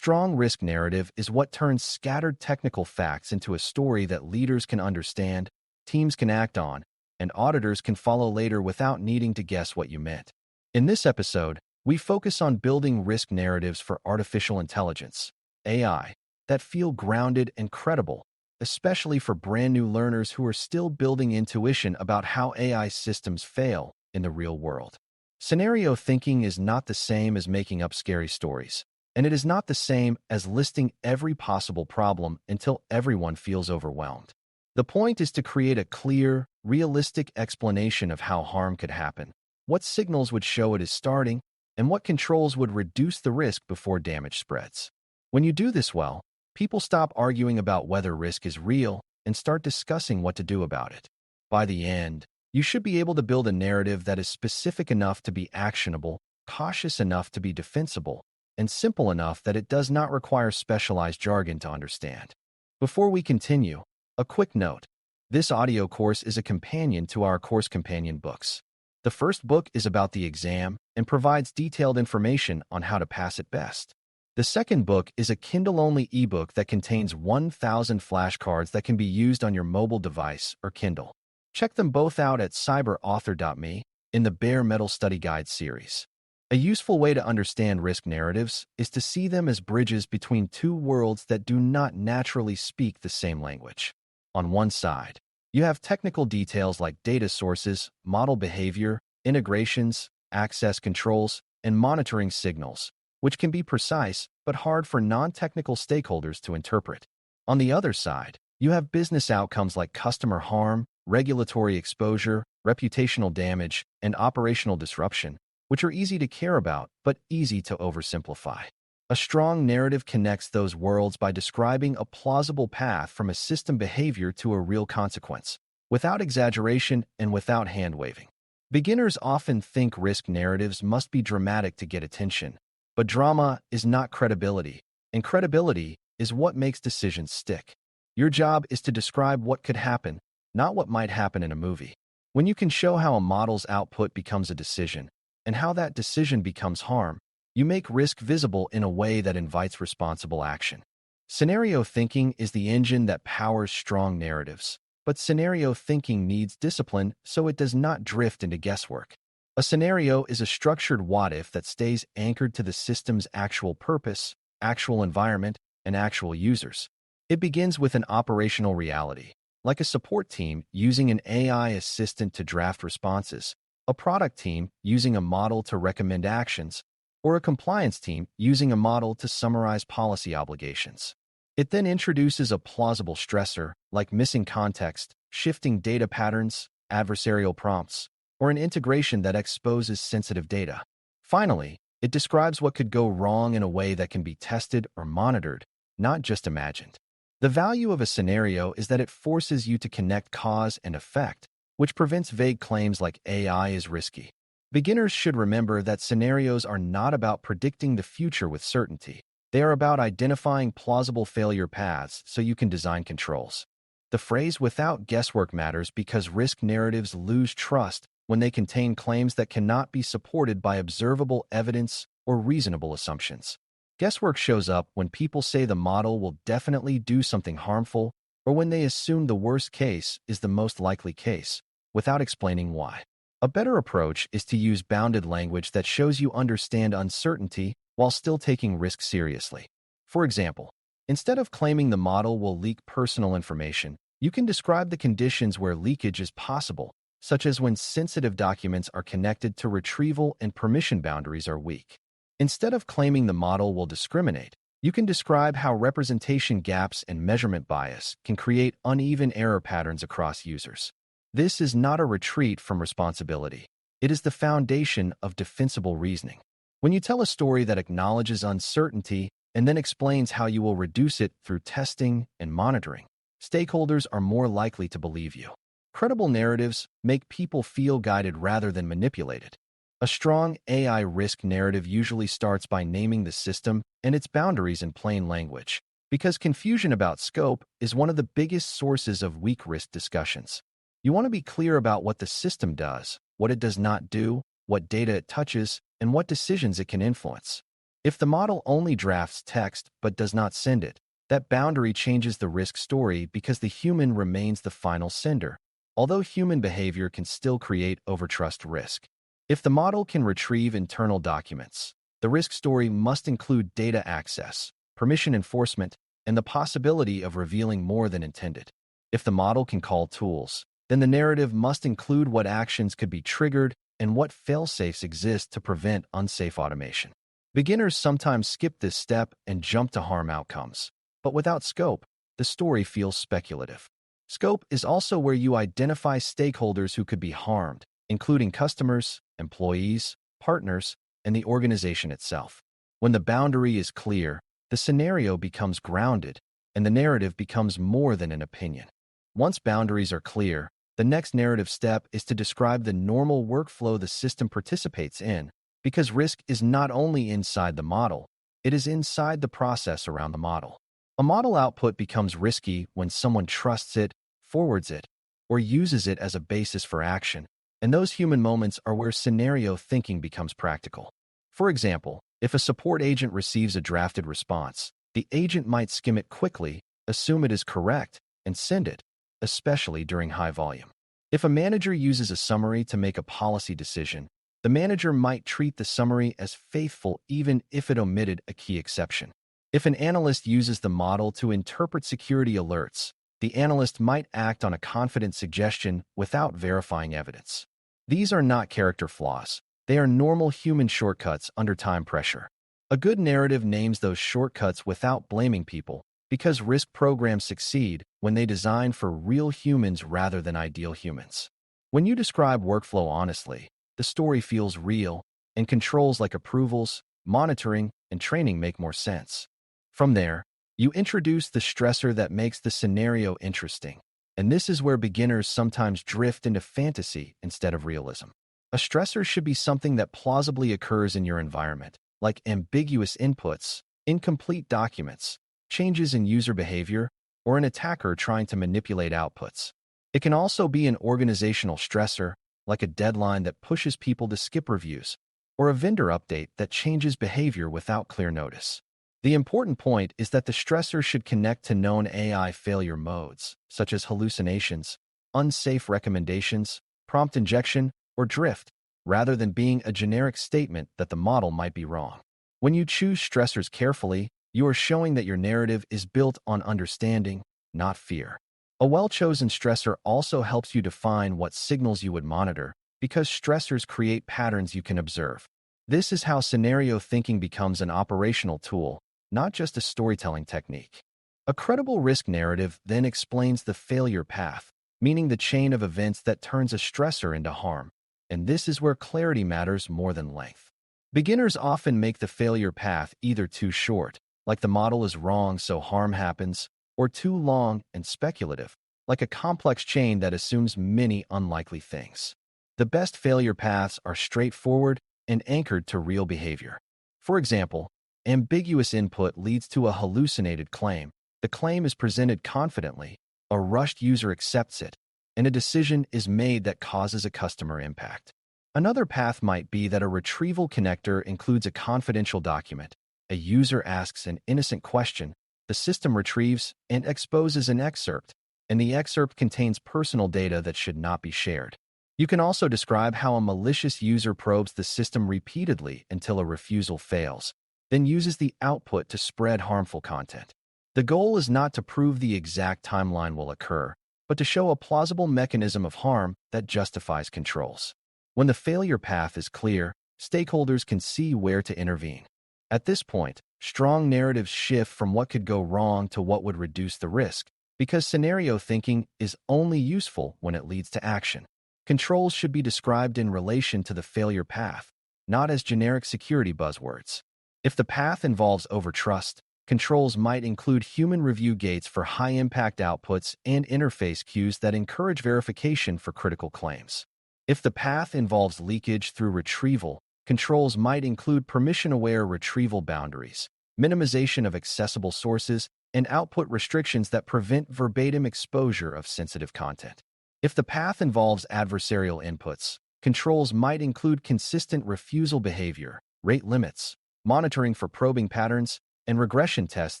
strong risk narrative is what turns scattered technical facts into a story that leaders can understand, teams can act on, and auditors can follow later without needing to guess what you meant. In this episode, we focus on building risk narratives for artificial intelligence, AI, that feel grounded and credible, especially for brand new learners who are still building intuition about how AI systems fail in the real world. Scenario thinking is not the same as making up scary stories, and it is not the same as listing every possible problem until everyone feels overwhelmed. The point is to create a clear, realistic explanation of how harm could happen, what signals would show it is starting, and what controls would reduce the risk before damage spreads. When you do this well, people stop arguing about whether risk is real and start discussing what to do about it. By the end, you should be able to build a narrative that is specific enough to be actionable, cautious enough to be defensible, and simple enough that it does not require specialized jargon to understand. Before we continue, a quick note. This audio course is a companion to our course companion books. The first book is about the exam and provides detailed information on how to pass it best. The second book is a Kindle-only ebook that contains 1,000 flashcards that can be used on your mobile device or Kindle. Check them both out at cyber.author.me in the Bare Metal Study Guide series. A useful way to understand risk narratives is to see them as bridges between two worlds that do not naturally speak the same language. On one side, you have technical details like data sources, model behavior, integrations, access controls, and monitoring signals, which can be precise but hard for non-technical stakeholders to interpret. On the other side, you have business outcomes like customer harm, regulatory exposure, reputational damage, and operational disruption, which are easy to care about but easy to oversimplify. A strong narrative connects those worlds by describing a plausible path from a system behavior to a real consequence, without exaggeration and without hand-waving. Beginners often think risk narratives must be dramatic to get attention, but drama is not credibility, and credibility is what makes decisions stick. Your job is to describe what could happen, not what might happen in a movie. When you can show how a model's output becomes a decision, and how that decision becomes harm, you make risk visible in a way that invites responsible action. Scenario thinking is the engine that powers strong narratives, but scenario thinking needs discipline so it does not drift into guesswork. A scenario is a structured what-if that stays anchored to the system's actual purpose, actual environment, and actual users. It begins with an operational reality, like a support team using an AI assistant to draft responses, a product team using a model to recommend actions, or a compliance team using a model to summarize policy obligations. It then introduces a plausible stressor, like missing context, shifting data patterns, adversarial prompts, or an integration that exposes sensitive data. Finally, it describes what could go wrong in a way that can be tested or monitored, not just imagined. The value of a scenario is that it forces you to connect cause and effect, which prevents vague claims like AI is risky. Beginners should remember that scenarios are not about predicting the future with certainty. They are about identifying plausible failure paths so you can design controls. The phrase "without guesswork" matters because risk narratives lose trust when they contain claims that cannot be supported by observable evidence or reasonable assumptions. Guesswork shows up when people say the model will definitely do something harmful, or when they assume the worst case is the most likely case, without explaining why. A better approach is to use bounded language that shows you understand uncertainty while still taking risk seriously. For example, instead of claiming the model will leak personal information, you can describe the conditions where leakage is possible, such as when sensitive documents are connected to retrieval and permission boundaries are weak. Instead of claiming the model will discriminate, you can describe how representation gaps and measurement bias can create uneven error patterns across users. This is not a retreat from responsibility. It is the foundation of defensible reasoning. When you tell a story that acknowledges uncertainty and then explains how you will reduce it through testing and monitoring, stakeholders are more likely to believe you. Credible narratives make people feel guided rather than manipulated. A strong AI risk narrative usually starts by naming the system and its boundaries in plain language, because confusion about scope is one of the biggest sources of weak risk discussions. You want to be clear about what the system does, what it does not do, what data it touches, and what decisions it can influence. If the model only drafts text but does not send it, that boundary changes the risk story because the human remains the final sender, although human behavior can still create overtrust risk. If the model can retrieve internal documents, the risk story must include data access, permission enforcement, and the possibility of revealing more than intended. If the model can call tools, then the narrative must include what actions could be triggered and what fail-safes exist to prevent unsafe automation. Beginners sometimes skip this step and jump to harm outcomes. But without scope, the story feels speculative. Scope is also where you identify stakeholders who could be harmed, including customers, employees, partners, and the organization itself. When the boundary is clear, the scenario becomes grounded, and the narrative becomes more than an opinion. Once boundaries are clear, the next narrative step is to describe the normal workflow the system participates in, because risk is not only inside the model, it is inside the process around the model. A model output becomes risky when someone trusts it, forwards it, or uses it as a basis for action, and those human moments are where scenario thinking becomes practical. For example, if a support agent receives a drafted response, the agent might skim it quickly, assume it is correct, and send it, especially during high volume. If a manager uses a summary to make a policy decision, the manager might treat the summary as faithful even if it omitted a key exception. If an analyst uses the model to interpret security alerts, the analyst might act on a confident suggestion without verifying evidence. These are not character flaws. They are normal human shortcuts under time pressure. A good narrative names those shortcuts without blaming people, because risk programs succeed when they design for real humans rather than ideal humans. When you describe workflow honestly, the story feels real, and controls like approvals, monitoring, and training make more sense. From there, you introduce the stressor that makes the scenario interesting, and this is where beginners sometimes drift into fantasy instead of realism. A stressor should be something that plausibly occurs in your environment, like ambiguous inputs, incomplete documents, changes in user behavior, or an attacker trying to manipulate outputs. It can also be an organizational stressor, like a deadline that pushes people to skip reviews, or a vendor update that changes behavior without clear notice. The important point is that the stressor should connect to known AI failure modes, such as hallucinations, unsafe recommendations, prompt injection, or drift, rather than being a generic statement that the model might be wrong. When you choose stressors carefully, you are showing that your narrative is built on understanding, not fear. A well-chosen stressor also helps you define what signals you would monitor, because stressors create patterns you can observe. This is how scenario thinking becomes an operational tool, not just a storytelling technique. A credible risk narrative then explains the failure path, meaning the chain of events that turns a stressor into harm, and this is where clarity matters more than length. Beginners often make the failure path either too short, like the model is wrong so harm happens, or too long and speculative, like a complex chain that assumes many unlikely things. The best failure paths are straightforward and anchored to real behavior. For example, ambiguous input leads to a hallucinated claim. The claim is presented confidently, a rushed user accepts it, and a decision is made that causes a customer impact. Another path might be that a retrieval connector includes a confidential document. A user asks an innocent question, the system retrieves and exposes an excerpt, and the excerpt contains personal data that should not be shared. You can also describe how a malicious user probes the system repeatedly until a refusal fails, then uses the output to spread harmful content. The goal is not to prove the exact timeline will occur, but to show a plausible mechanism of harm that justifies controls. When the failure path is clear, stakeholders can see where to intervene. At this point, strong narratives shift from what could go wrong to what would reduce the risk, because scenario thinking is only useful when it leads to action. Controls should be described in relation to the failure path, not as generic security buzzwords. If the path involves overtrust, controls might include human review gates for high-impact outputs and interface queues that encourage verification for critical claims. If the path involves leakage through retrieval, controls might include permission-aware retrieval boundaries, minimization of accessible sources, and output restrictions that prevent verbatim exposure of sensitive content. If the path involves adversarial inputs, controls might include consistent refusal behavior, rate limits, monitoring for probing patterns, and regression tests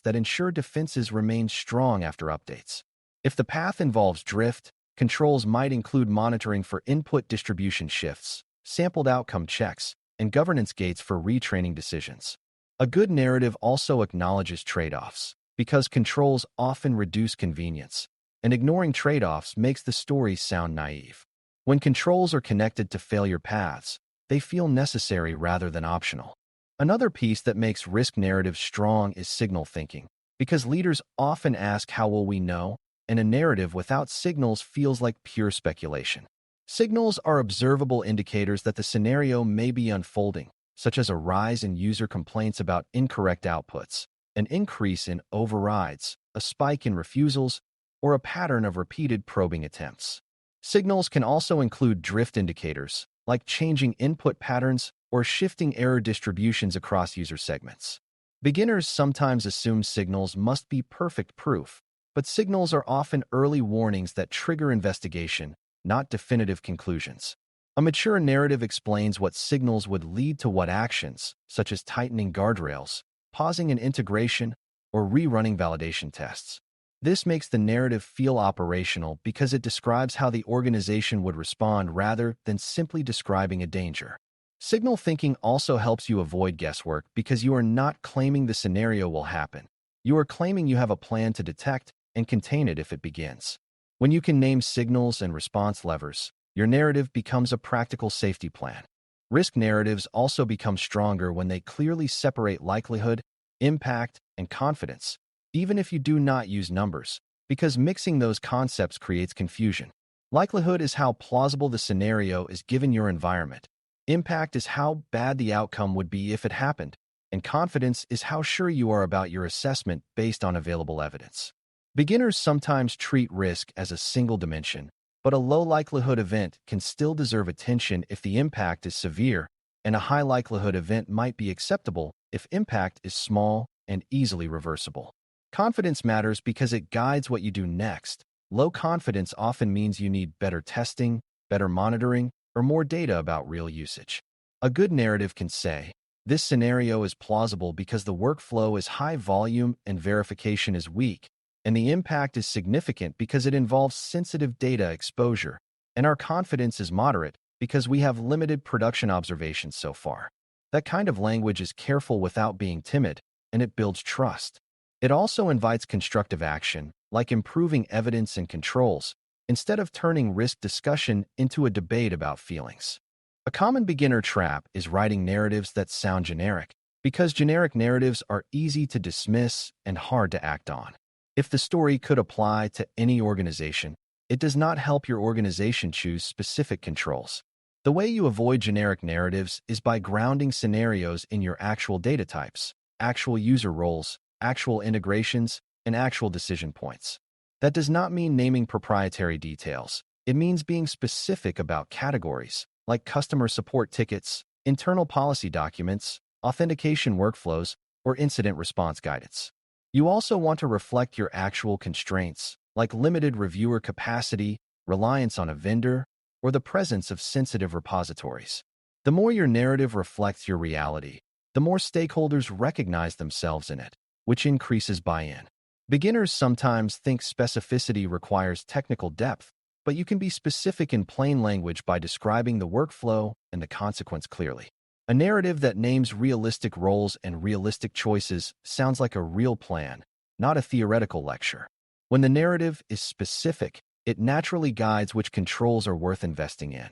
that ensure defenses remain strong after updates. If the path involves drift, controls might include monitoring for input distribution shifts, sampled outcome checks, and governance gates for retraining decisions. A good narrative also acknowledges trade-offs, because controls often reduce convenience, and ignoring trade-offs makes the story sound naive. When controls are connected to failure paths, they feel necessary rather than optional. Another piece that makes risk narratives strong is signal thinking, because leaders often ask how will we know, and a narrative without signals feels like pure speculation. Signals are observable indicators that the scenario may be unfolding, such as a rise in user complaints about incorrect outputs, an increase in overrides, a spike in refusals, or a pattern of repeated probing attempts. Signals can also include drift indicators, like changing input patterns or shifting error distributions across user segments. Beginners sometimes assume signals must be perfect proof, but signals are often early warnings that trigger investigation, not definitive conclusions. A mature narrative explains what signals would lead to what actions, such as tightening guardrails, pausing an integration, or rerunning validation tests. This makes the narrative feel operational because it describes how the organization would respond rather than simply describing a danger. Signal thinking also helps you avoid guesswork because you are not claiming the scenario will happen. You are claiming you have a plan to detect and contain it if it begins. When you can name signals and response levers, your narrative becomes a practical safety plan. Risk narratives also become stronger when they clearly separate likelihood, impact, and confidence, even if you do not use numbers, because mixing those concepts creates confusion. Likelihood is how plausible the scenario is given your environment. Impact is how bad the outcome would be if it happened, and confidence is how sure you are about your assessment based on available evidence. Beginners sometimes treat risk as a single dimension, but a low-likelihood event can still deserve attention if the impact is severe, and a high-likelihood event might be acceptable if impact is small and easily reversible. Confidence matters because it guides what you do next. Low confidence often means you need better testing, better monitoring, or more data about real usage. A good narrative can say, this scenario is plausible because the workflow is high volume and verification is weak, and the impact is significant because it involves sensitive data exposure, and our confidence is moderate because we have limited production observations so far. That kind of language is careful without being timid, and it builds trust. It also invites constructive action, like improving evidence and controls, instead of turning risk discussion into a debate about feelings. A common beginner trap is writing narratives that sound generic, because generic narratives are easy to dismiss and hard to act on. If the story could apply to any organization, it does not help your organization choose specific controls. The way you avoid generic narratives is by grounding scenarios in your actual data types, actual user roles, actual integrations, and actual decision points. That does not mean naming proprietary details. It means being specific about categories, like customer support tickets, internal policy documents, authentication workflows, or incident response guidance. You also want to reflect your actual constraints, like limited reviewer capacity, reliance on a vendor, or the presence of sensitive repositories. The more your narrative reflects your reality, the more stakeholders recognize themselves in it, which increases buy-in. Beginners sometimes think specificity requires technical depth, but you can be specific in plain language by describing the workflow and the consequence clearly. A narrative that names realistic roles and realistic choices sounds like a real plan, not a theoretical lecture. When the narrative is specific, it naturally guides which controls are worth investing in.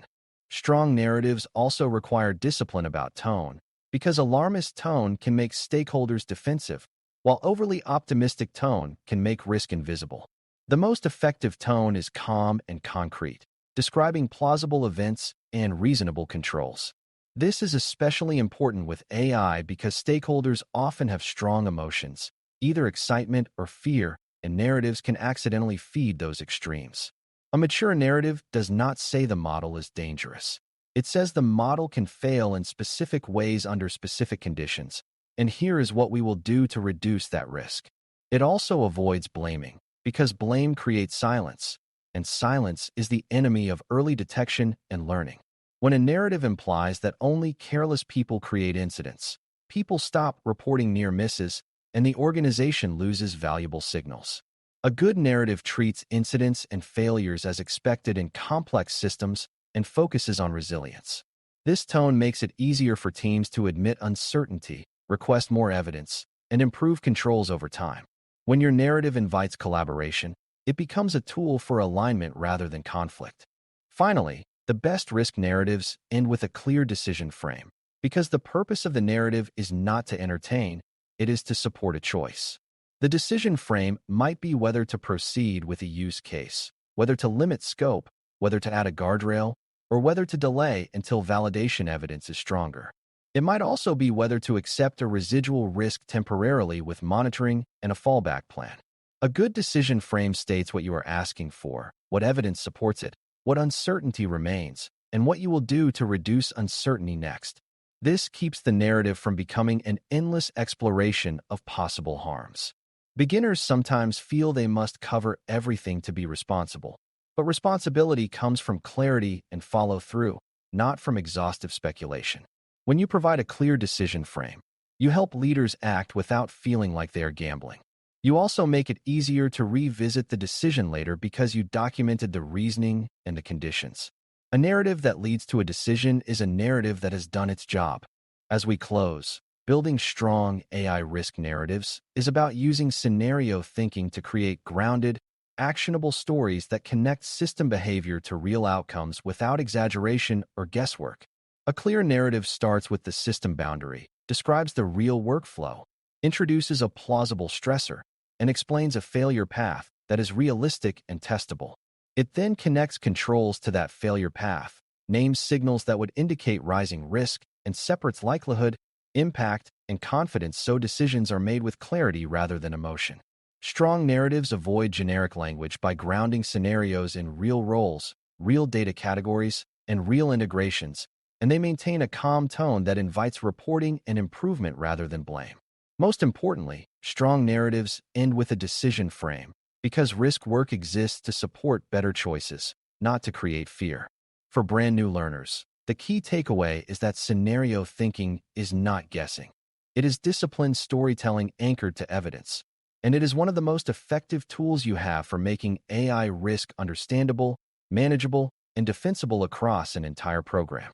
Strong narratives also require discipline about tone, because alarmist tone can make stakeholders defensive, while overly optimistic tone can make risk invisible. The most effective tone is calm and concrete, describing plausible events and reasonable controls. This is especially important with AI because stakeholders often have strong emotions, either excitement or fear, and narratives can accidentally feed those extremes. A mature narrative does not say the model is dangerous. It says the model can fail in specific ways under specific conditions, and here is what we will do to reduce that risk. It also avoids blaming, because blame creates silence, and silence is the enemy of early detection and learning. When a narrative implies that only careless people create incidents, people stop reporting near misses, and the organization loses valuable signals. A good narrative treats incidents and failures as expected in complex systems and focuses on resilience. This tone makes it easier for teams to admit uncertainty, request more evidence, and improve controls over time. When your narrative invites collaboration, it becomes a tool for alignment rather than conflict. Finally, the best risk narratives end with a clear decision frame, because the purpose of the narrative is not to entertain, it is to support a choice. The decision frame might be whether to proceed with a use case, whether to limit scope, whether to add a guardrail, or whether to delay until validation evidence is stronger. It might also be whether to accept a residual risk temporarily with monitoring and a fallback plan. A good decision frame states what you are asking for, what evidence supports it, what uncertainty remains, and what you will do to reduce uncertainty next. This keeps the narrative from becoming an endless exploration of possible harms. Beginners sometimes feel they must cover everything to be responsible, but responsibility comes from clarity and follow-through, not from exhaustive speculation. When you provide a clear decision frame, you help leaders act without feeling like they are gambling. You also make it easier to revisit the decision later because you documented the reasoning and the conditions. A narrative that leads to a decision is a narrative that has done its job. As we close, building strong AI risk narratives is about using scenario thinking to create grounded, actionable stories that connect system behavior to real outcomes without exaggeration or guesswork. A clear narrative starts with the system boundary, describes the real workflow, introduces a plausible stressor, and explains a failure path that is realistic and testable. It then connects controls to that failure path, names signals that would indicate rising risk, and separates likelihood, impact, and confidence so decisions are made with clarity rather than emotion. Strong narratives avoid generic language by grounding scenarios in real roles, real data categories, and real integrations, and they maintain a calm tone that invites reporting and improvement rather than blame. Most importantly, strong narratives end with a decision frame, because risk work exists to support better choices, not to create fear. For brand new learners, the key takeaway is that scenario thinking is not guessing. It is disciplined storytelling anchored to evidence, and it is one of the most effective tools you have for making AI risk understandable, manageable, and defensible across an entire program.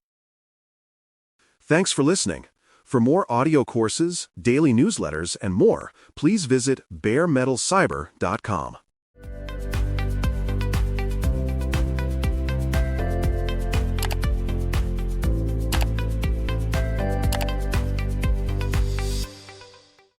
Thanks for listening. For more audio courses, daily newsletters, and more, please visit DailyCyber.News.